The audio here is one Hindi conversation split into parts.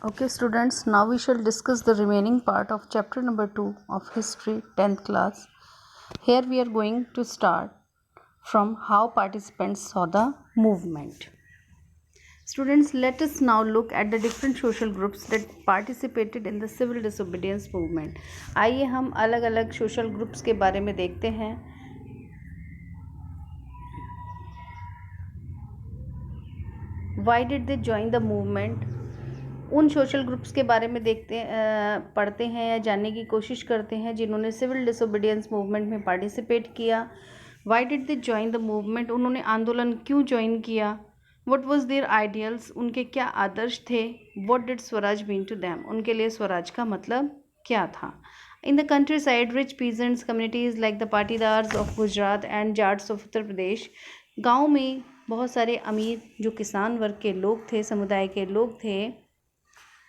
Okay, students, now we shall discuss the remaining part of chapter number 2 of history 10th class. Here we are going to start from how participants saw the movement. Students, let us now look at the different social groups that participated in the civil disobedience movement. आइए हम अलग अलग social groups के बारे में देखते हैं. Why did they join the movement? उन सोशल ग्रुप्स के बारे में पढ़ते हैं या जानने की कोशिश करते हैं जिन्होंने सिविल डिसोबीडियंस मूवमेंट में पार्टिसिपेट किया. Why did they join the movement? उन्होंने आंदोलन क्यों ज्वाइन किया? What was their ideals? उनके क्या आदर्श थे? What did swaraj mean to them? उनके लिए स्वराज का मतलब क्या था? In the countryside rich peasants communities like the Patidars of Gujarat and Jats of Uttar Pradesh. गाँव में बहुत सारे अमीर जो किसान वर्ग के लोग थे, समुदाय के लोग थे,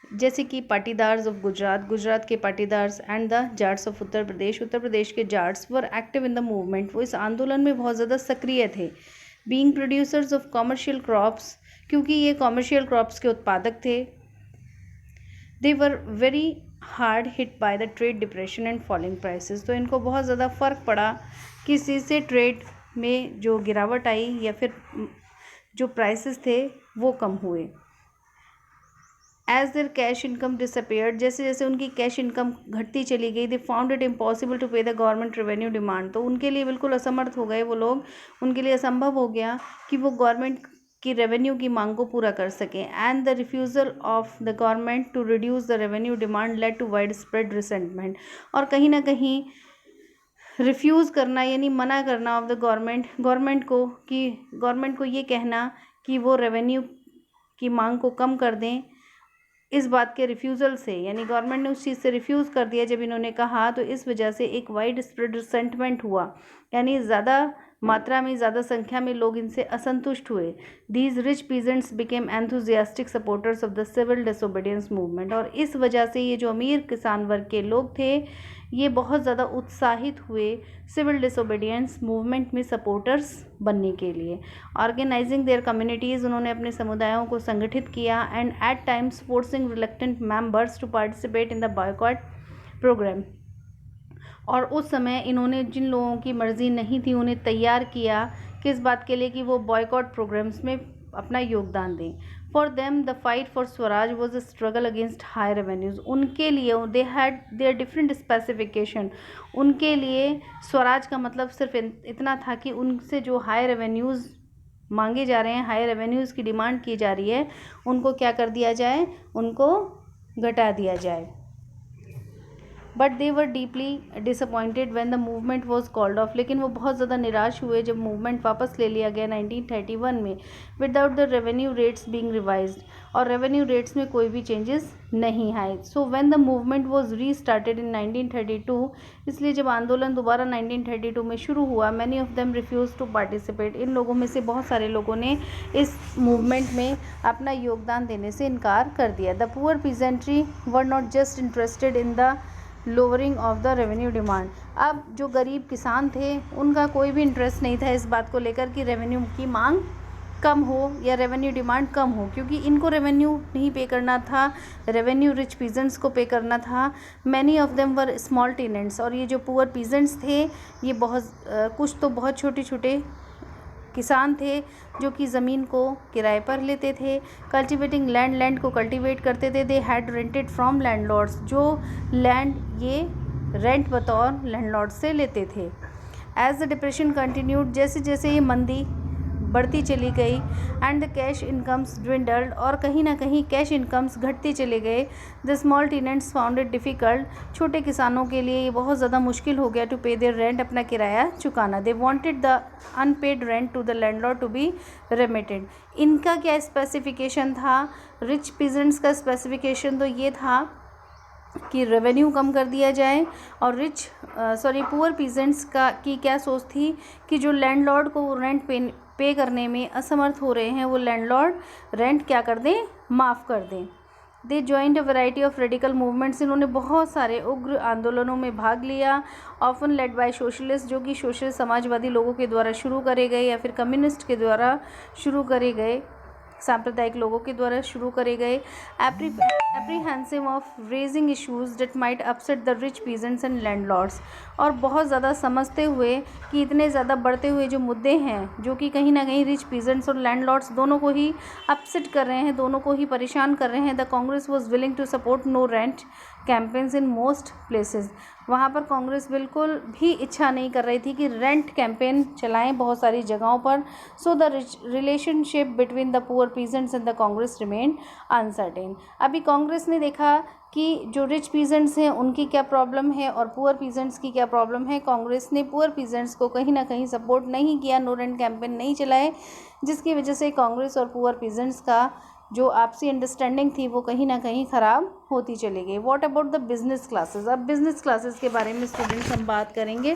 जैसे कि पाटीदार्स ऑफ गुजरात के Patidars and the Jats of Uttar Pradesh के Jats were active in the movement. वो इस आंदोलन में बहुत ज़्यादा सक्रिय थे. Being producers of commercial crops, क्योंकि ये कॉमर्शियल क्रॉप्स के उत्पादक थे. They were very hard hit by the trade depression and falling prices. तो इनको बहुत ज़्यादा फ़र्क पड़ा किस चीज़ से? ट्रेड में जो गिरावट आई या फिर जो प्राइसेस थे वो कम हुए. As their cash income disappeared, जैसे जैसे उनकी कैश इनकम घटती चली गई, they found it impossible to pay the government revenue demand. तो उनके लिए बिल्कुल असमर्थ हो गए वो लोग. उनके लिए असंभव हो गया कि वो गवर्नमेंट की रेवेन्यू की मांग को पूरा कर सकें. And the refusal of the government to reduce the revenue demand led to wide spread resentment. और कहीं ना कहीं रिफ्यूज़ करना यानी मना करना ऑफ द गवर्नमेंट को ये कहना कि वो रेवेन्यू की मांग को कम कर दें, इस बात के रिफ्यूज़ल से, यानी गवर्नमेंट ने उस चीज़ से रिफ्यूज़ कर दिया जब इन्होंने कहा, तो इस वजह से एक वाइड स्प्रेड रिसेंटमेंट हुआ, यानी ज़्यादा मात्रा में, ज़्यादा संख्या में लोग इनसे असंतुष्ट हुए. These rich peasants became enthusiastic supporters of the civil disobedience movement. और इस वजह से ये जो अमीर किसान वर्ग के लोग थे ये बहुत ज़्यादा उत्साहित हुए सिविल डिसोबीडियंस मूवमेंट में सपोर्टर्स बनने के लिए. ऑर्गेनाइजिंग देयर कम्युनिटीज़, उन्होंने अपने समुदायों को संगठित किया. And at times forcing reluctant members to participate in the boycott programme. और उस समय इन्होंने जिन लोगों की मर्ज़ी नहीं थी उन्हें तैयार किया किस बात के लिए? कि वो बॉयकॉट प्रोग्राम्स में अपना योगदान दें. For them the fight for Swaraj was a struggle against high revenues. उनके लिए they had their different specification. उनके लिए स्वराज का मतलब सिर्फ इतना था कि उनसे जो हाई रेवेन्यूज़ मांगे जा रहे हैं, हाई रेवेन्यूज़ की डिमांड की जा रही है, उनको क्या कर दिया जाए? उनको घटा दिया जाए. But they were deeply disappointed when the movement was called off. लेकिन वो बहुत ज़्यादा निराश हुए जब मूवमेंट वापस ले लिया गया 1931 में, without the revenue rates being revised. और रेवेन्यू रेट्स में कोई भी चेंजेस नहीं आए. So when the movement was restarted in 1932, इसलिए जब आंदोलन दोबारा 1932 में शुरू हुआ, many of them refuse to participate. इन लोगों में से बहुत सारे लोगों ने इस मूवमेंट में अपना योगदान देने से इनकार कर दिया. The poor peasantry were not just interested in the lowering of the revenue demand. अब जो गरीब किसान थे उनका कोई भी इंटरेस्ट नहीं था इस बात को लेकर कि रेवेन्यू की मांग कम हो या रेवेन्यू डिमांड कम हो, क्योंकि इनको रेवेन्यू नहीं पे करना था, रेवेन्यू रिच पीजेंट्स को पे करना था. Many of them were small tenants. और ये जो पुअर पीजेंट्स थे ये कुछ तो बहुत छोटे छोटे किसान थे जो कि ज़मीन को किराए पर लेते थे. कल्टिवेटिंग लैंड को कल्टिवेट करते थे. They had rented from landlords. जो लैंड ये रेंट बतौर लैंडलॉर्ड से लेते थे. एज द डिप्रेशन कंटिन्यूड, जैसे जैसे ये मंदी बढ़ती चली गई, एंड द कैश इनकम्स ड्विंडल्ड, और कहीं ना कहीं कैश इनकम्स घटते चले गए. The small tenants found it difficult. छोटे किसानों के लिए ये बहुत ज़्यादा मुश्किल हो गया टू पे देयर रेंट, अपना किराया चुकाना. They wanted the unpaid rent to the landlord to be remitted. इनका क्या स्पेसिफिकेशन था? रिच पीजेंट्स का स्पेसिफिकेशन तो ये था कि रेवेन्यू कम कर दिया जाए, और पुअर पीजेंट्स की क्या सोच थी कि जो लैंडलॉर्ड को रेंट पे करने में असमर्थ हो रहे हैं वो लैंडलॉर्ड रेंट क्या कर दें? माफ़ कर दें. They joined a variety of radical movements. इन्होंने बहुत सारे उग्र आंदोलनों में भाग लिया. ऑफन लेड बाय सोशलिस्ट, जो कि सोशलिस्ट समाजवादी लोगों के द्वारा शुरू करे गए या फिर कम्युनिस्ट के द्वारा शुरू करे गए. सांप्रदायिक लोगों के द्वारा शुरू करे गए, apprehensive of raising issues that might upset the rich peasants and landlords, और बहुत ज़्यादा समझते हुए कि इतने ज़्यादा बढ़ते हुए जो मुद्दे हैं जो कि कहीं ना कहीं रिच पीजेंट्स और लैंडलॉर्ड्स दोनों को ही अपसेट कर रहे हैं, दोनों को ही परेशान कर रहे हैं, the Congress was willing to support no rent campaigns in most places. वहाँ पर कांग्रेस बिल्कुल भी इच्छा नहीं कर रही थी कि रेंट कैंपेन चलाएं बहुत सारी जगहों पर। So the relationship between the poor peasants and the Congress remain uncertain. अभी कांग्रेस ने देखा कि जो रिच पीजेंट्स हैं उनकी क्या प्रॉब्लम है और पुअर पीजेंट्स की क्या प्रॉब्लम है। कांग्रेस ने पुअर पीजेंट्स को कहीं ना कहीं सपोर्ट नहीं किया, नो रेंट कैंपेन नहीं चलाए, जिसकी वजह से कांग्रेस और पुअर पीजेंट्स का जो आपसी अंडरस्टैंडिंग थी वो कहीं ना कहीं ख़राब होती चली गई। What about the business classes. अब बिजनेस क्लासेस के बारे में स्टूडेंट्स हम बात करेंगे।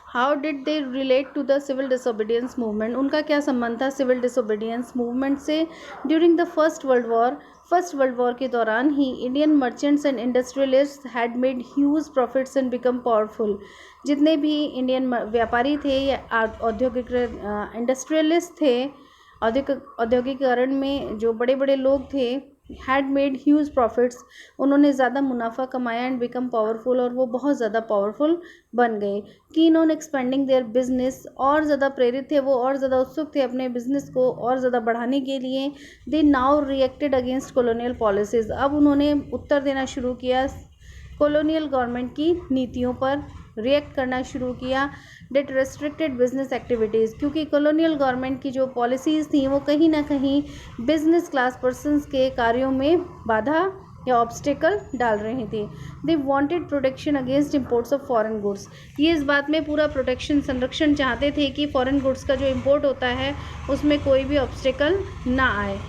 How did they relate to the civil disobedience movement. उनका क्या संबंध था सिविल डिसोबीडियंस मूवमेंट से। During the first world war के दौरान ही Indian merchants and industrialist had made huge profits and become powerful. जितने भी इंडियन व्यापारी थे या औद्योगिक इंडस्ट्रियलिस्ट थे, औद्योगिकरण में जो बड़े बड़े लोग थे, हैड मेड ह्यूज प्रॉफिट्स, उन्होंने ज़्यादा मुनाफा कमाया एंड बिकम पावरफुल, और वो बहुत ज़्यादा पावरफुल बन गए। Keen on expanding their business, और ज़्यादा प्रेरित थे वो, और ज़्यादा उत्सुक थे अपने बिजनेस को और ज़्यादा बढ़ाने के लिए। They now reacted against colonial policies, अब उन्होंने उत्तर देना शुरू किया कॉलोनियल गवर्नमेंट की नीतियों पर, रिएक्ट करना शुरू किया। डेट रेस्ट्रिक्टेड बिजनेस एक्टिविटीज़, क्योंकि कॉलोनियल गवर्नमेंट की जो पॉलिसीज़ थी वो कहीं ना कहीं बिजनेस क्लास पर्सनस के कार्यों में बाधा या ऑब्स्टिकल डाल रही थी। They wanted protection against imports of foreign goods, ये इस बात में पूरा प्रोटेक्शन संरक्षण चाहते थे कि फॉरेन गुड्स का जो इंपोर्ट होता है उसमें कोई भी ऑब्स्टिकल ना आए।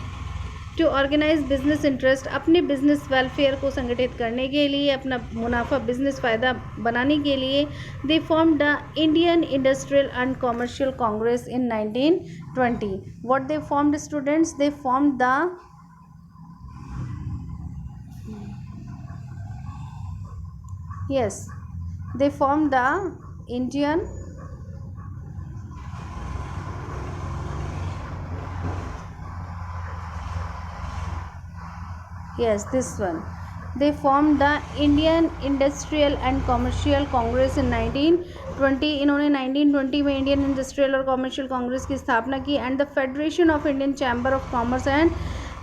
टू ऑर्गेनाइज बिजनेस इंटरेस्ट, अपने बिजनेस वेलफेयर को संगठित करने के लिए, अपना मुनाफा बिजनेस फ़ायदा बनाने के लिए, they form the Indian industrial and commercial Congress in 1920। What they formed students, they form the they formed the Indian they formed the Indian Industrial and Commercial Congress in 1920। इन्होंने 1920 में इंडियन इंडस्ट्रियल और कॉमर्शियल कांग्रेस की स्थापना की। And the federation of Indian chamber of commerce and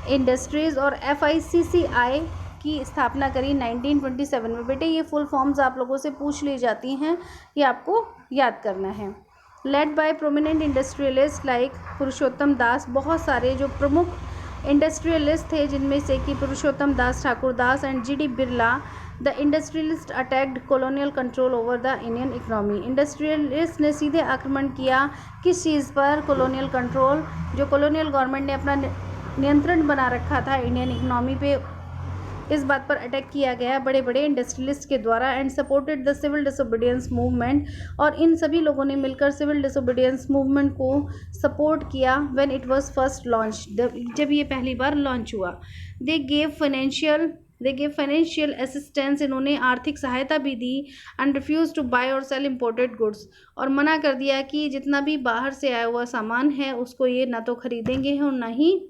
industries और FICCI की स्थापना करी 1927 में। बेटे ये फुल फॉर्म्स आप लोगों से पूछ ली जाती हैं, ये आपको याद करना है। Led by prominent industrialist like Purushottam Das, बहुत सारे जो प्रमुख इंडस्ट्रियलिस्ट थे जिनमें से कि Purushottam Das, Thakur Das and GD Birla. The industrialist attacked colonial control over the Indian economy, industrialist ने सीधे आक्रमण किया किस चीज़ पर, कॉलोनियल कंट्रोल, जो कॉलोनियल गवर्नमेंट ने अपना नियंत्रण बना रखा था इंडियन इकोनॉमी पे, इस बात पर अटैक किया गया बड़े बड़े इंडस्ट्रियलिस्ट के द्वारा। And supported the civil disobedience movement, और इन सभी लोगों ने मिलकर सिविल डिसोबीडियंस मूवमेंट को सपोर्ट किया when it was first launch, जब ये पहली बार लॉन्च हुआ। दे गेव फाइनेंशियल असिस्टेंस, इन्होंने आर्थिक सहायता भी दी। एंड रिफ्यूज टू बाय और सेल इम्पोर्टेड गुड्स, और मना कर दिया कि जितना भी बाहर से आया हुआ सामान है उसको ये ना तो खरीदेंगे और ना ही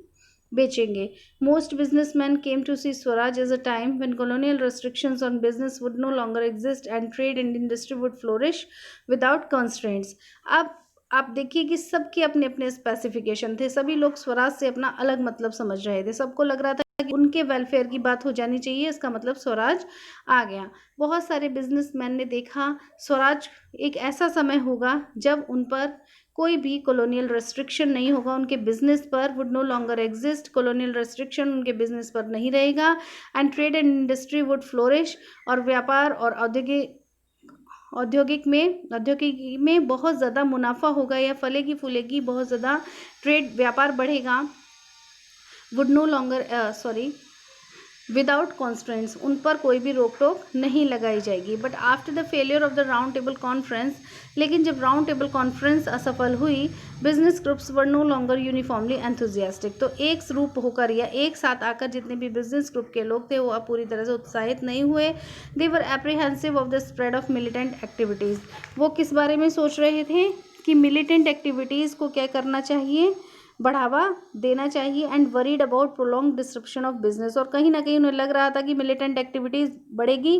बेचेंगे। Most businessmen came to see swaraj as a time when colonial restrictions on business would no longer exist and trade and industry would flourish without constraints. अब आप देखिए कि सबके अपने अपने स्पेसिफिकेशन थे, सभी लोग स्वराज से अपना अलग मतलब समझ रहे थे, सबको लग रहा था कि उनके वेलफेयर की बात हो जानी चाहिए, इसका मतलब स्वराज आ गया। बहुत सारे बिजनेसमैन ने देखा स्वराज एक ऐसा समय होगा जब उन पर कोई भी कॉलोनियल रेस्ट्रिक्शन नहीं होगा, उनके बिजनेस पर would no longer exist, colonial restriction उनके बिजनेस पर नहीं रहेगा। And trade and industry would flourish, और व्यापार और औद्योगिक में बहुत ज़्यादा मुनाफा होगा या फलेगी फूलेगी, बहुत ज़्यादा ट्रेड व्यापार बढ़ेगा। Would no longer without constraints, उन पर कोई भी रोक टोक नहीं लगाई जाएगी। But after the failure of the round table conference, लेकिन जब राउंड टेबल कॉन्फ्रेंस असफल हुई, business groups were no longer uniformly enthusiastic, तो एक रूप होकर या एक साथ आकर जितने भी बिजनेस ग्रुप के लोग थे वो अब पूरी तरह से उत्साहित नहीं हुए। They were apprehensive of the spread of militant activities, वो किस बारे में सोच रहे थे कि मिलिटेंट एक्टिविटीज़ को क्या करना चाहिए, बढ़ावा देना चाहिए and worried about prolong disruption of business, और कहीं ना कहीं उन्हें लग रहा था कि मिलिटेंट एक्टिविटीज़ बढ़ेगी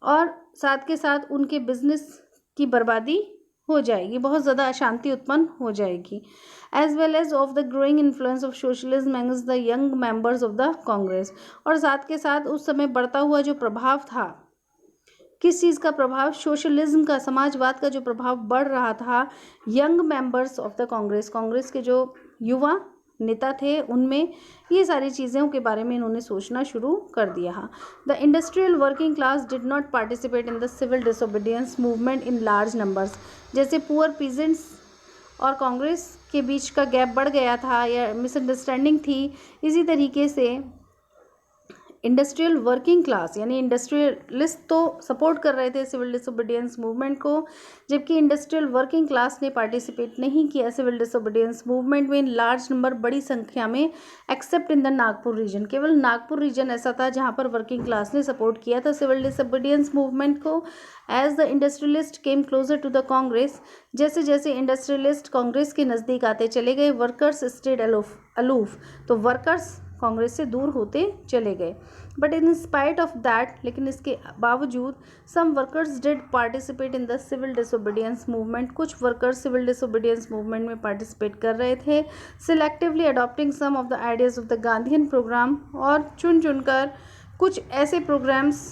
और साथ के साथ उनके बिजनेस की बर्बादी हो जाएगी, बहुत ज़्यादा अशांति उत्पन्न हो जाएगी, as well as of the growing influence of socialism among the young members of the Congress. और साथ के साथ उस समय बढ़ता हुआ जो प्रभाव था, किस चीज़ का प्रभाव, सोशलिज्म का, समाजवाद का जो प्रभाव बढ़ रहा था young members of the Congress, Congress के जो युवा नेता थे उनमें ये सारी चीज़ों के बारे में इन्होंने सोचना शुरू कर दिया। The industrial working class did not participate in the civil disobedience movement in large numbers. जैसे पुअर पीजेंट्स और कांग्रेस के बीच का गैप बढ़ गया था या मिसअंडरस्टैंडिंग थी, इसी तरीके से इंडस्ट्रियल वर्किंग क्लास यानी इंडस्ट्रियलिस्ट तो सपोर्ट कर रहे थे सिविल डिसोबीडियंस मूवमेंट को, जबकि इंडस्ट्रियल वर्किंग क्लास ने पार्टिसिपेट नहीं किया सिविल डिसोबीडियंस मूवमेंट में इन लार्ज नंबर, बड़ी संख्या में, except in the Nagpur region. केवल नागपुर रीजन ऐसा था जहां पर वर्किंग क्लास ने सपोर्ट किया था सिविल डिसोबीडियंस मूवमेंट को। As the industrialist came closer to the Congress, जैसे जैसे इंडस्ट्रियलिस्ट कांग्रेस के नज़दीक आते चले गए, वर्कर्स स्टेड अलूफ, तो वर्कर्स कांग्रेस से दूर होते चले गए। But in spite of that, लेकिन इसके बावजूद, some workers did participate in the civil disobedience movement, कुछ वर्कर्स सिविल डिसोबीडियंस मूवमेंट में पार्टिसिपेट कर रहे थे, selectively adopting some of the ideas of the Gandhian programme, और चुन चुनकर कुछ ऐसे प्रोग्राम्स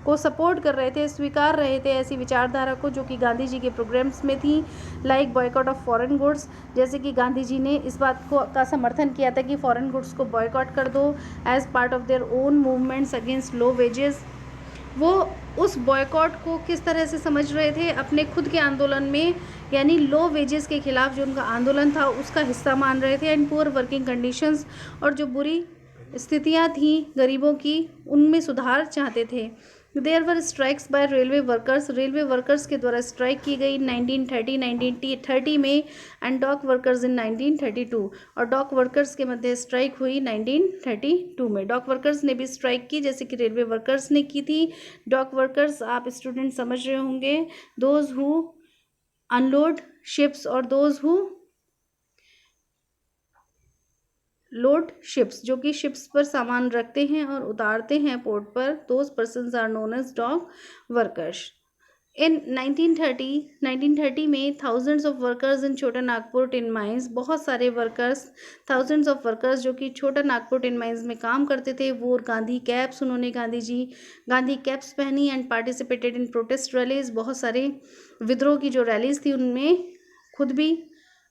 को सपोर्ट कर रहे थे, स्वीकार रहे थे ऐसी विचारधारा को जो कि गांधी जी के प्रोग्राम्स में थी, like boycott of foreign goods. जैसे कि गांधी जी ने इस बात को का समर्थन किया था कि फॉरेन गुड्स को बॉयकॉट कर दो as part of their own movements against low wages. वो उस बॉयकॉट को किस तरह से समझ रहे थे, अपने खुद के आंदोलन में, यानी लो वेजेस के खिलाफ जो उनका आंदोलन था उसका हिस्सा मान रहे थे, एंड पुअर वर्किंग कंडीशंस, और जो बुरी स्थितियां थी गरीबों की उनमें सुधार चाहते थे। There were strikes by railway workers, railway workers के द्वारा स्ट्राइक की गई 1930 में, एंड डॉक वर्कर्स इन 1932, और डॉक वर्कर्स के मध्य स्ट्राइक हुई 1932 में। डॉक वर्कर्स ने भी स्ट्राइक की जैसे कि रेलवे वर्कर्स ने की थी। डॉक वर्कर्स आप स्टूडेंट समझ रहे होंगे, दोज हु अनलोड शिप्स और दोज हु लोड शिप्स, जो कि शिप्स पर सामान रखते हैं और उतारते हैं पोर्ट पर, those persons are known as dock workers. In 1930 में थाउजेंड्स ऑफ वर्कर्स इन छोटा नागपुर टिन माइंस, बहुत सारे वर्कर्स, थाउजेंड्स ऑफ वर्कर्स जो कि छोटा नागपुर टिन माइंस में काम करते थे, वो गांधी कैप्स, उन्होंने गांधी कैप्स पहनी and participated in protest rallies, बहुत सारे विद्रोह की जो रैलीज थी उनमें खुद भी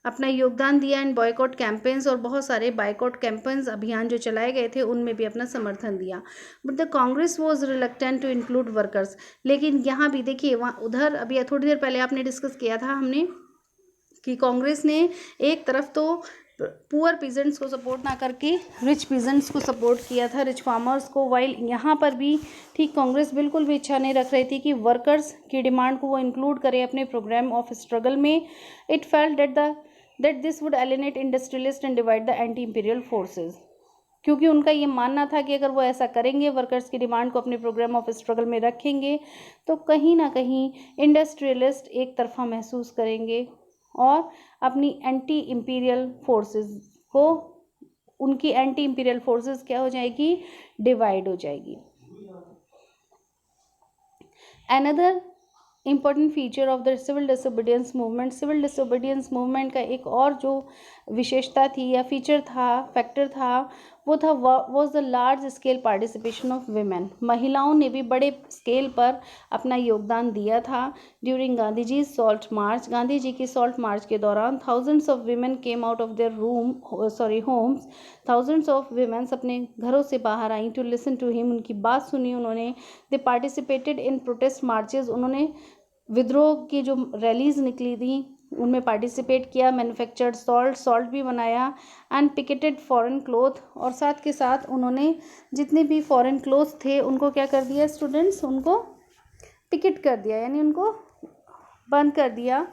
अपना योगदान दिया, एंड बॉयकॉट कैंपेन्स, और बहुत सारे बायकॉट कैंपेन्स अभियान जो चलाए गए थे उनमें भी अपना समर्थन दिया। But the Congress was reluctant to include workers. लेकिन यहाँ भी देखिए, वहाँ उधर अभी थोड़ी देर पहले आपने डिस्कस किया था हमने कि कांग्रेस ने एक तरफ तो पुअर पीजेंट्स को सपोर्ट ना करके रिच पीजेंट्स को सपोर्ट किया था, रिच फार्मर्स को, वाइल यहाँ पर भी ठीक कांग्रेस बिल्कुल भी इच्छा नहीं रख रही थी कि वर्कर्स की डिमांड को वो इंक्लूड करे अपने प्रोग्राम ऑफ स्ट्रगल में। It felt that this would alienate industrialists and divide the anti-imperial forces, क्योंकि उनका ये मानना था कि अगर वो ऐसा करेंगे, वर्कर्स की डिमांड को अपने प्रोग्राम ऑफ स्ट्रगल में रखेंगे, तो कहीं ना कहीं इंडस्ट्रियलिस्ट एक तरफा महसूस करेंगे और अपनी एंटी इम्पीरियल फोर्सेस को, उनकी एंटी इम्पीरियल फोर्सेस क्या हो जाएगी, डिवाइड हो जाएगी। Another important feature of the civil disobedience movement, civil disobedience movement का एक और जो विशेषता थी या फीचर था, फैक्टर था, वो था was the large scale participation of women. महिलाओं ने भी बड़े स्केल पर अपना योगदान दिया था। During Gandhi ji salt march, Gandhi ji की सॉल्ट मार्च के दौरान thousands of women came out of their homes, thousands of womens अपने घरों से बाहर आई टू लिसन टू हिम, उनकी बात सुनी उन्होंने। They participated in protest marches, उन्होंने विद्रोह की जो रैलीज निकली थी उनमें पार्टिसिपेट किया। मैन्युफैक्चर्ड सॉल्ट भी बनाया, एंड पिकेटेड फॉरेन क्लोथ, और साथ के साथ उन्होंने जितने भी फॉरेन क्लोथ थे उनको क्या कर दिया स्टूडेंट्स, उनको पिकेट कर दिया, यानी उनको बंद कर दिया।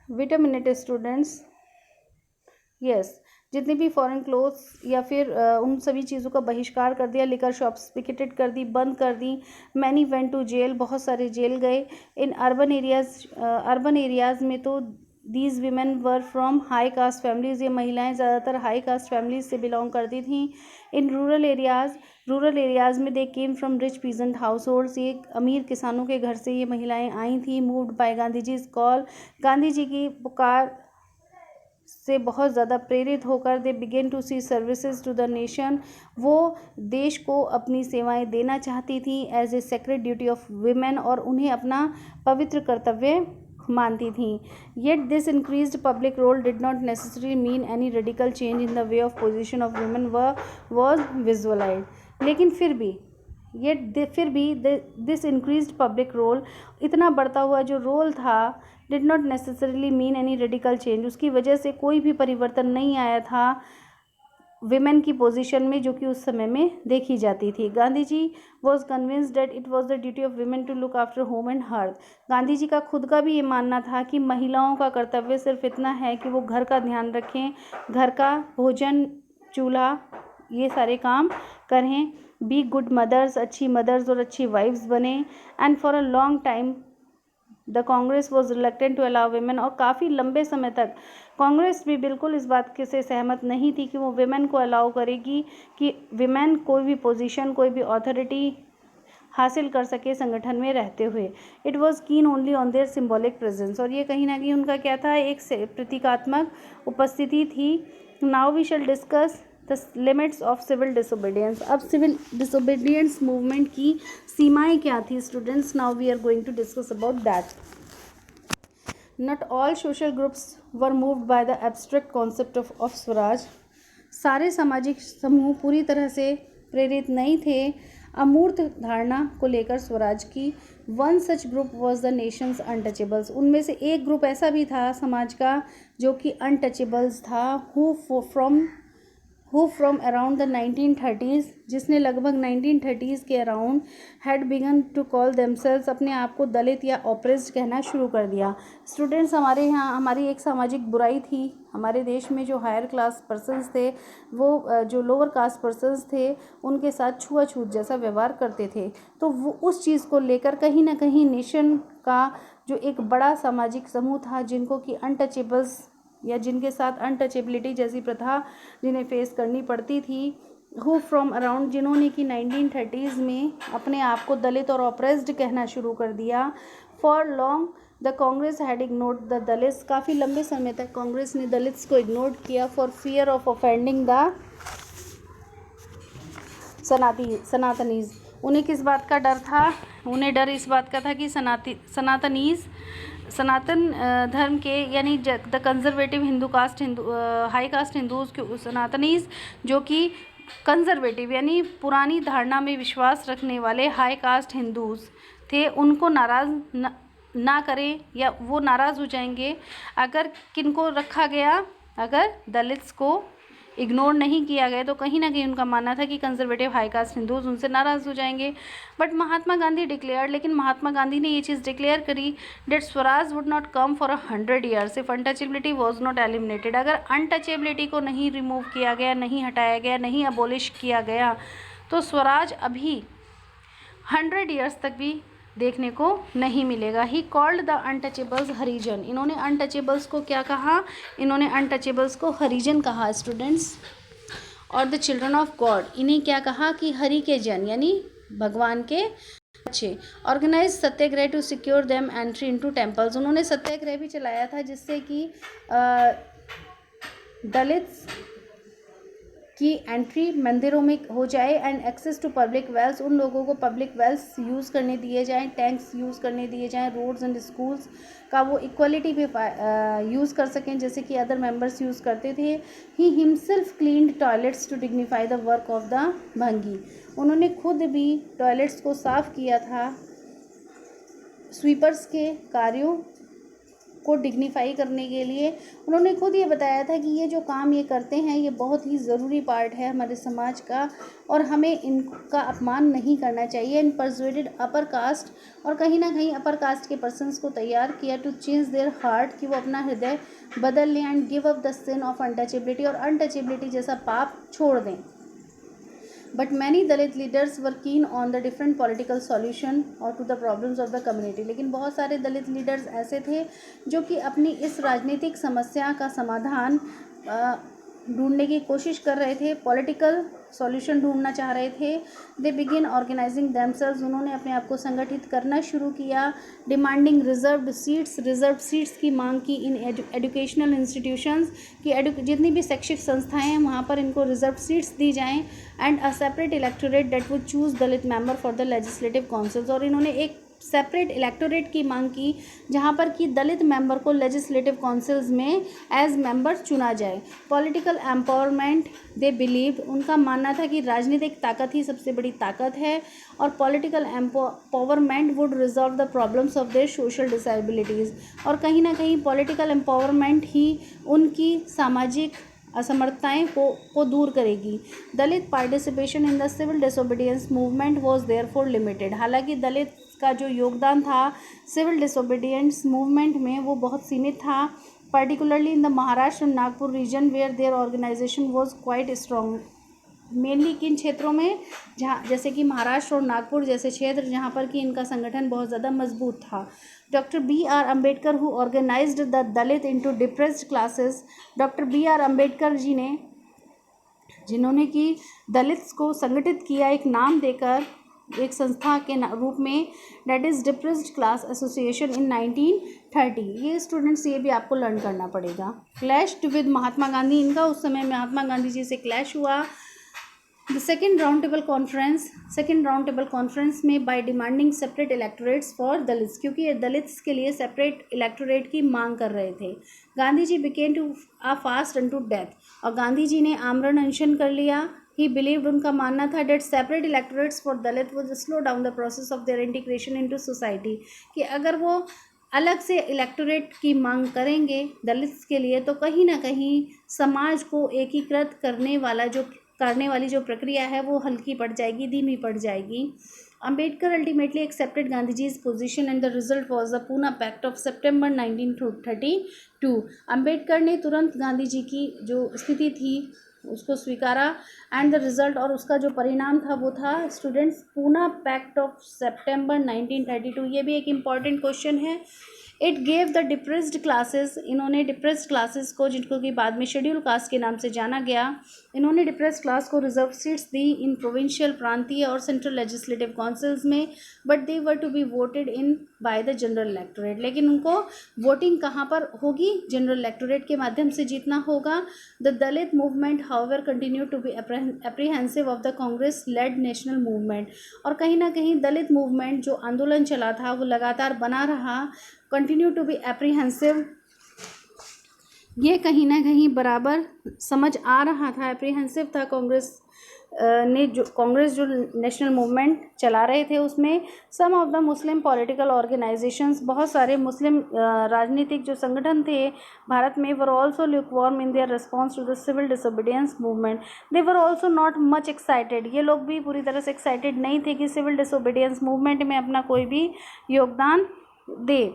Wait a minute students, yes, जितने भी फॉरेन क्लोथ्स या फिर उन सभी चीज़ों का बहिष्कार कर दिया। लिकर शॉप्स पिकेटेड कर दी, बंद कर दी। मैनी वेंट टू जेल, बहुत सारे जेल गए। इन अर्बन एरियाज़ में तो these women were from high caste families, ये महिलाएं ज़्यादातर हाई कास्ट फैमिलीज से बिलोंग करती थीं। इन रूरल एरियाज़ में they came from rich peasant households, ये अमीर किसानों के घर से ये महिलाएं आई थीं। Moved by Gandhi ji call, Gandhi ji की पुकार से बहुत ज़्यादा प्रेरित होकर they began to see services to the nation, वो देश को अपनी सेवाएं देना चाहती थी as a sacred duty of women, और उन्हें अपना पवित्र कर्तव्य मानती थी। Yet this increased public role did not necessary mean any radical change in the way of position of women was visualise, लेकिन फिर भी दिस इंक्रीज्ड पब्लिक रोल, इतना बढ़ता हुआ जो रोल था, did not necessarily mean any radical change, उसकी वजह से कोई भी परिवर्तन नहीं आया था विमेन की पोजीशन में जो कि उस समय में देखी जाती थी। Gandhi ji was convinced that it was the duty of women to look after home and hearth, Gandhi ji का खुद का भी ये मानना था कि महिलाओं का कर्तव्य सिर्फ इतना है कि वो घर का ध्यान रखें, घर का भोजन, चूल्हा, ये सारे काम करें, बी गुड मदर्स, अच्छी मदर्स और अच्छी वाइफ्स बने। And for a long time the Congress was reluctant to allow women, और काफ़ी लंबे समय तक कांग्रेस भी बिल्कुल इस बात के से सहमत नहीं थी कि वो वेमेन को अलाउ करेगी कि विमेन कोई भी पोजीशन, कोई भी अथॉरिटी हासिल कर सके संगठन में रहते हुए। इट वॉज कीन only on their symbolic presence, और ये कहीं ना कहीं उनका क्या था, एक प्रतीकात्मक उपस्थिति थी। Now we shall discuss the limits of civil disobedience. अब सिविल डिसोबीडियंस मूवमेंट की सीमाएं क्या थी students? Now we are going to discuss about that. Not all social groups were moved by the abstract concept of swaraj, सारे सामाजिक समूह पूरी तरह से प्रेरित नहीं थे अमूर्त धारणा को लेकर स्वराज की। One such group was the Nations untouchables, उनमें से एक ग्रुप ऐसा भी था समाज का जो कि अनटचेबल्स था। Who from around the 1930s, जिसने लगभग 1930s के around had begun to call themselves, अपने आप को दलित या ऑप्रेस्ड कहना शुरू कर दिया। स्टूडेंट्स, हमारे यहाँ हमारी एक सामाजिक बुराई थी, हमारे देश में जो हायर क्लास पर्सन्स थे वो जो लोअर कास्ट पर्सन्स थे उनके साथ छुआछूत जैसा व्यवहार करते थे। तो वो उस चीज़ को लेकर कहीं ना कहीं नेशन का जो एक बड़ा सामाजिक समूह था, जिनको कि अनटचेबल्स या जिनके साथ अनटचेबिलिटी जैसी प्रथा जिन्हें फेस करनी पड़ती थी, हु फ्रॉम अराउंड, जिन्होंने कि 1930s में अपने आप को दलित और ऑप्रेस्ड कहना शुरू कर दिया। For long the Congress had ignored the Dalits, काफ़ी लंबे समय तक कांग्रेस ने दलित्स को इग्नोर किया। For fear of offending the Sanatanis, उन्हें किस बात का डर था? उन्हें डर इस बात का था कि सनातन धर्म के यानी the conservative high cast Hindus के सनातनीज, जो कि कंजर्वेटिव यानी पुरानी धारणा में विश्वास रखने वाले हाई कास्ट हिंदूज थे, उनको नाराज़ ना करें या वो नाराज़ हो जाएंगे अगर किनको रखा गया, अगर दलित्स को इग्नोर नहीं किया गया, तो कहीं ना कहीं उनका मानना था कि कंजर्वेटिव हाई कास्ट हिंदूज उनसे नाराज़ हो जाएंगे। बट महात्मा गांधी डिक्लेयर्ड, लेकिन महात्मा गांधी ने ये चीज़ डिक्लेयर करी that swaraj would not come for 100 years if untouchability was not eliminated, अगर अनटचेबिलिटी को नहीं रिमूव किया गया, नहीं हटाया गया, नहीं अबोलिश किया गया, तो स्वराज अभी 100 ईयर्स तक भी देखने को नहीं मिलेगा। ही कॉल्ड द अनटचेबल्स हरिजन, इन्होंने अनटचेबल्स को क्या कहा? इन्होंने अनटचेबल्स को हरिजन कहा स्टूडेंट्स। और द चिल्ड्रन ऑफ गॉड, इन्हें क्या कहा कि हरि के जन यानी भगवान के बच्चे। Organise satyagraha to secure them entry into temples, उन्होंने सत्याग्रह भी चलाया था जिससे कि दलित्स की एंट्री मंदिरों में हो जाए and access to public wells, उन लोगों को पब्लिक वेल्स यूज़ करने दिए जाएं, टैंक्स यूज़ करने दिए जाएं, रोड्स एंड स्कूल्स का वो इक्वलिटी पे यूज़ कर सकें जैसे कि अदर मेंबर्स यूज़ करते थे। He himself cleaned toilets to dignify the work of the Bhangi, उन्होंने खुद भी टॉयलेट्स को साफ़ किया था स्वीपर्स के कार्यों को डिग्निफाई करने के लिए। उन्होंने खुद ये बताया था कि ये जो काम ये करते हैं ये बहुत ही ज़रूरी पार्ट है हमारे समाज का और हमें इनका अपमान नहीं करना चाहिए। एंड परसुएडेड अपर कास्ट, और कहीं ना कहीं अपर कास्ट के पर्सन्स को तैयार किया टू चेंज देयर हार्ट, कि वो अपना हृदय बदल लें and give up the sin of untouchability, और अनटचेबिलिटी जैसा पाप छोड़ दें। But many Dalit leaders were keen on the different political solution or to the problems of the community. लेकिन बहुत सारे दलित लीडर्स ऐसे थे जो कि अपनी इस राजनीतिक समस्या का समाधान ढूंढने की कोशिश कर रहे थे, पॉलिटिकल सॉल्यूशन ढूंढना चाह रहे थे. दे बिगिन ऑर्गेनाइजिंग देमसेल्व्स, उन्होंने अपने आप को संगठित करना शुरू किया. डिमांडिंग रिजर्व्ड सीट्स की मांग की इन एजुकेशनल इंस्टीट्यूशंस कि जितनी भी शैक्षिक संस्थाएं हैं वहाँ पर इनको रिजर्व सीट्स दी जाएं. And a separate electorate that would choose Dalit member for the legislative councils, और इन्होंने एक सेपरेट इलेक्टोरेट की मांग की जहां पर कि दलित मेंबर को लेजिस्लेटिव काउंसिल्स में एज मेंबर चुना जाए. पॉलिटिकल एम्पावरमेंट, दे बिलीव, उनका मानना था कि राजनीतिक ताकत ही सबसे बड़ी ताकत है और political empowerment would resolve the problems of their social disabilities, और कहीं ना कहीं पॉलिटिकल एम्पावरमेंट ही उनकी सामाजिक असमर्थताएं को दूर करेगी. Dalit participation in the civil disobedience movement was therefore limited, हालांकि दलित का जो योगदान था सिविल डिसोबीडियंस मूवमेंट में वो बहुत सीमित था. Particularly in the Maharashtra and Nagpur region where their organisation was quite strong. Mainly किन क्षेत्रों में, जहाँ जैसे कि महाराष्ट्र और नागपुर जैसे क्षेत्र जहाँ पर कि इनका संगठन बहुत ज़्यादा मजबूत था. Doctor B.R. Ambedkar who organised the Dalit into depressed classes, doctor B.R. Ambedkar ji ने, जिन्होंने कि दलित्स को संगठित किया एक नाम देकर, एक संस्था के रूप में, that is depressed class association in 1930. ये स्टूडेंट्स ये भी आपको लर्न करना पड़ेगा. क्लैश्ड विद महात्मा गांधी, इनका उस समय महात्मा गांधी जी से क्लैश हुआ. The second round table conference में by demanding separate electorates for Dalits, क्योंकि ये दलित्स के लिए सेपरेट इलेक्टोरेट की मांग कर रहे थे. Gandhi ji began to a fast unto death, और गांधी जी ने आमरण अनशन कर लिया. ही बिलीव्ड, उनका मानना था, that separate electorates for Dalit would slow down the process of their integration into society, कि अगर वो अलग से इलेक्टोरेट की मांग करेंगे दलित्स के लिए तो कहीं ना कहीं समाज को एकीकृत करने वाली जो प्रक्रिया है वो हल्की पड़ जाएगी, धीमी पड़ जाएगी. Ambedkar ultimately accepted Gandhiji's position and the result was the Poona pact of September 1932. Ambedkar ने तुरंत गांधी जी की जो स्थिति थी उसको स्वीकारा, एंड द रिजल्ट, और उसका जो परिणाम था वो था students Poona pact of September 1932. ये भी एक इम्पॉर्टेंट क्वेश्चन है. It gave the depressed classes, इन्होंने डिप्रेस्ड क्लासेस को, जिनको कि बाद में शेड्यूल कास्ट के नाम से जाना गया, इन्होंने डिप्रेस्ड क्लास को रिजर्व सीट्स दी इन प्रोविंशियल, प्रांतीय और सेंट्रल लेजिस्लेटिव काउंसिल्स में, but they were to be voted in by the general electorate. लेकिन उनको वोटिंग कहाँ पर होगी, जनरल इलेक्टोरेट के माध्यम से जीतना होगा. The Dalit movement however continue to be apprehensive of the Congress led national movement, और कहीं ना कहीं दलित मूवमेंट जो आंदोलन चला था वो लगातार बना रहा. कंटिन्यू टू बी एप्रीहेंसिव, ये कहीं ना कहीं बराबर समझ आ रहा था, एप्रीहेंसिव था कांग्रेस जो नेशनल मूवमेंट चला रहे थे उसमें. Some of the Muslim political organisations, बहुत सारे मुस्लिम राजनीतिक जो संगठन थे भारत में, were also lukewarm in their response to the civil disobedience movement. They were also not much excited, ये लोग भी पूरी तरह से एक्साइटेड नहीं थे कि सिविल डिसोबीडियंस मूवमेंट में अपना कोई भी योगदान दे.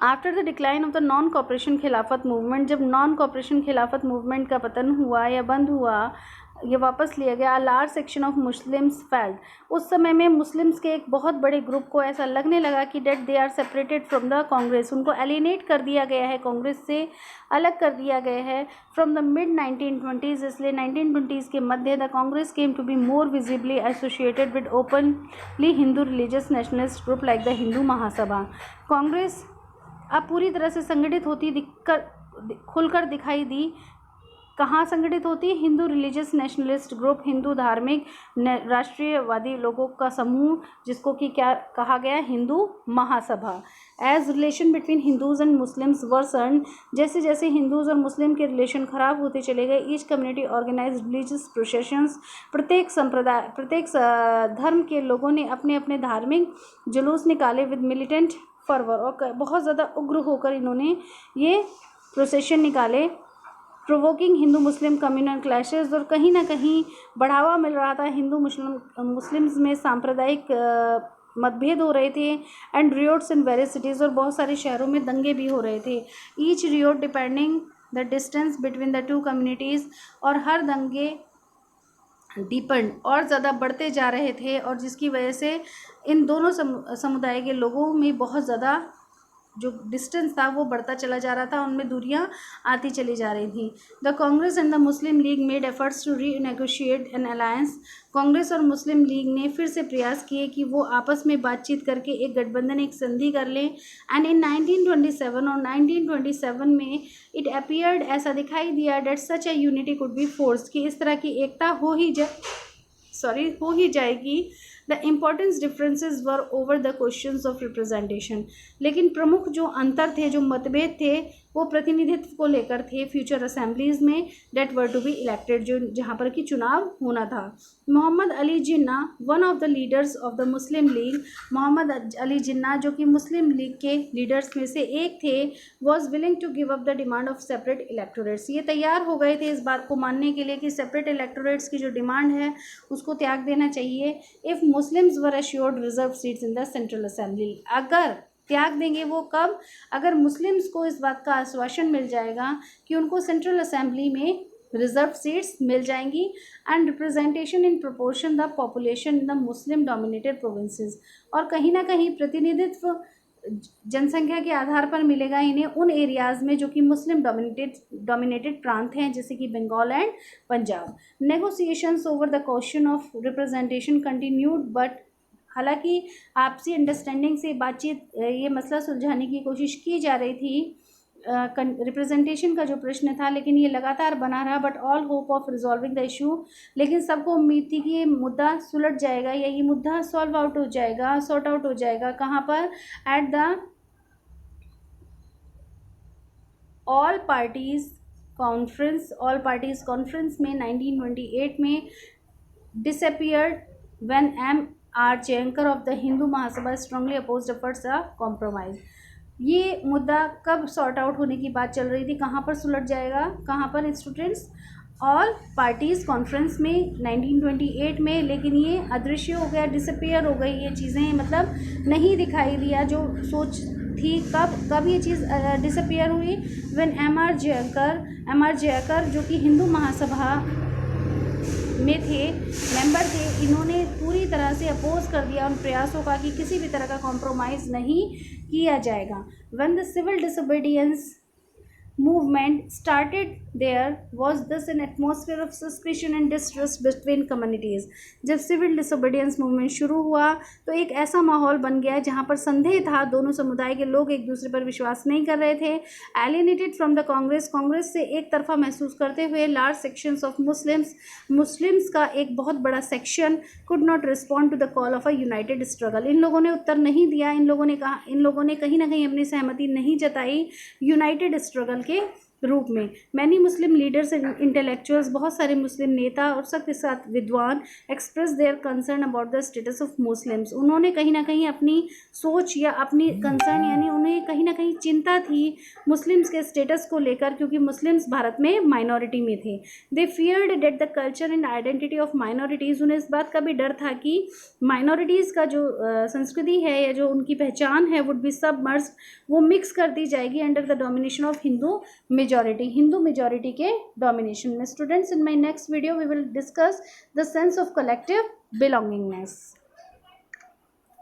After the decline of the non cooperation Khilafat movement, जब नॉन कॉपरेशन खिलाफत मूवमेंट का पतन हुआ या बंद हुआ, ये वापस लिया गया, large section of Muslims felt, उस समय में मुस्लिम्स के एक बहुत बड़े ग्रुप को ऐसा लगने लगा कि that they are separated from the Congress, उनको एलिनेट कर दिया गया है, कांग्रेस से अलग कर दिया गया है फ्रॉम द मिड 1920s. इसलिए 1920s के मध्य the Congress came to be more visibly associated with openly Hindu religious nationalist group like the Hindu Mahasabha. Congress अब पूरी तरह से संगठित होती खुलकर दिखाई दी. कहाँ संगठित होती? Hindu religious nationalist group, Hindu धार्मिक राष्ट्रीयवादी लोगों का समूह, जिसको कि क्या कहा गया, Hindu Mahasabha. As relation between Hindus and Muslims worsen, जैसे जैसे हिंदूज़ और मुस्लिम के रिलेशन खराब होते चले गए, each community organise religious processions, प्रत्येक धर्म के लोगों ने अपने अपने धार्मिक जुलूस निकाले विद मिलिटेंट फर्वर, और बहुत ज़्यादा उग्र होकर इन्होंने ये प्रोसेशन निकाले. प्रोवोकिंग हिंदू मुस्लिम कम्युनल क्लैशेस, और कहीं ना कहीं बढ़ावा मिल रहा था हिंदू मुस्लिम्स में, सांप्रदायिक मतभेद हो रहे थे. एंड रियोट्स इन वेरियस सिटीज़, और बहुत सारे शहरों में दंगे भी हो रहे थे. Each Riot depending the distance between the two communities, और हर दंगे डीपन और ज़्यादा बढ़ते जा रहे थे, और जिसकी वजह से इन दोनों समुदाय के लोगों में बहुत ज़्यादा जो डिस्टेंस था वो बढ़ता चला जा रहा था, उनमें दूरियां आती चली जा रही थी। The Congress and the Muslim League made efforts to renegotiate an alliance. Congress और मुस्लिम लीग ने फिर से प्रयास किए कि वो आपस में बातचीत करके एक गठबंधन, एक संधि कर लें। एंड इन 1927 और 1927 में इट अपीयर्ड, ऐसा दिखाई दिया, that such a unity could be forged, कि इस तरह की एकता हो ही जाएगी। The importance differences were over the questions of representation. लेकिन प्रमुख जो अंतर थे, जो मतभेद थे, वो प्रतिनिधित्व को लेकर थे फ्यूचर असेंबलीज में that were to be elected, जो जहाँ पर कि चुनाव होना था। Mohammad Ali Jinnah, one of the leaders of the Muslim League, Mohammad Ali Jinnah जो कि मुस्लिम लीग के लीडर्स में से एक थे, was willing to give up the demand of separate electorates. ये तैयार हो गए थे इस बात को मानने के लिए कि सेपरेट इलेक्टोरेट्स की जो डिमांड है उसको त्याग देना चाहिए। If Muslims were assured reserve seats in the central assembly, अगर त्याग देंगे वो कब, अगर मुस्लिम्स को इस बात का आश्वासन मिल जाएगा कि उनको सेंट्रल असेंबली में रिजर्व सीट्स मिल जाएंगी, and representation in proportion the population in the Muslim dominated provinces, और कहीं ना कहीं प्रतिनिधित्व जनसंख्या के आधार पर मिलेगा इन्हें उन एरियाज़ में जो कि मुस्लिम डोमिनेटेड प्रांत हैं, जैसे कि Bengal and Punjab. Negotiations over the question of representation continued, but हालांकि आपसी अंडरस्टैंडिंग से बातचीत, ये मसला सुलझाने की कोशिश की जा रही थी, रिप्रेजेंटेशन का जो प्रश्न था, लेकिन ये लगातार बना रहा। But all hope of resolving the issue, लेकिन सबको उम्मीद थी कि ये मुद्दा सुलझ जाएगा या ये मुद्दा सॉल्व आउट हो जाएगा, सॉर्ट आउट हो जाएगा। कहाँ पर? At the all parties conference में 1928 में disappeared when M.R. Jayakar of the Hindu Mahasabha strongly opposed efforts a compromise. ये मुद्दा कब सॉर्ट आउट होने की बात चल रही थी, कहाँ पर सुलझ जाएगा, कहाँ पर स्टूडेंट्स? ऑल पार्टीज़ कॉन्फ्रेंस में 1928 में, लेकिन ये अदृश्य हो गया, डिसअपियर हो गई ये चीज़ें, मतलब नहीं दिखाई दिया जो सोच थी। कब ये चीज़ डिसअपियर हुई? When M.R. जयकर जो कि हिंदू महासभा में थे, मेंबर थे, इन्होंने पूरी तरह से अपोज कर दिया उन प्रयासों का कि किसी भी तरह का कॉम्प्रोमाइज़ नहीं किया जाएगा। When the civil disobedience movement started, there was thus an atmosphere of suspicion and distrust between communities। जब सिविल डिसोबीडियंस मूवमेंट शुरू हुआ तो एक ऐसा माहौल बन गया जहाँ पर संदेह था, दोनों समुदाय के लोग एक दूसरे पर विश्वास नहीं कर रहे थे। एलिनेटेड फ्रॉम द कांग्रेस से एक तरफा महसूस करते हुए, लार्ज सेक्शंस ऑफ मुस्लिम्स का एक बहुत बड़ा section could not respond to the call of a united struggle. इन लोगों ने उत्तर नहीं दिया, इन लोगों ने कहीं ना कहीं अपनी सहमति नहीं जताई यूनाइटेड स्ट्रगल के रूप में। Many Muslim leaders and intellectuals, बहुत सारे मुस्लिम नेता और साथ के साथ विद्वान, express their concern about the status of Muslims. उन्होंने कहीं ना कहीं अपनी सोच या अपनी कंसर्न, यानी उन्हें कहीं ना कहीं चिंता थी मुस्लिम्स के स्टेटस को लेकर, क्योंकि मुस्लिम्स भारत में माइनॉरिटी में थे। They feared that the culture and identity of minorities, उन्हें इस बात का भी डर था कि माइनॉरिटीज़ का जो संस्कृति है या जो उनकी पहचान है वुड बी सबमर्ज्ड, वो मिक्स कर दी जाएगी under the domination of Hindu majority के डोमिनेशन में। Students, in my next video we will discuss the sense of collective belongingness.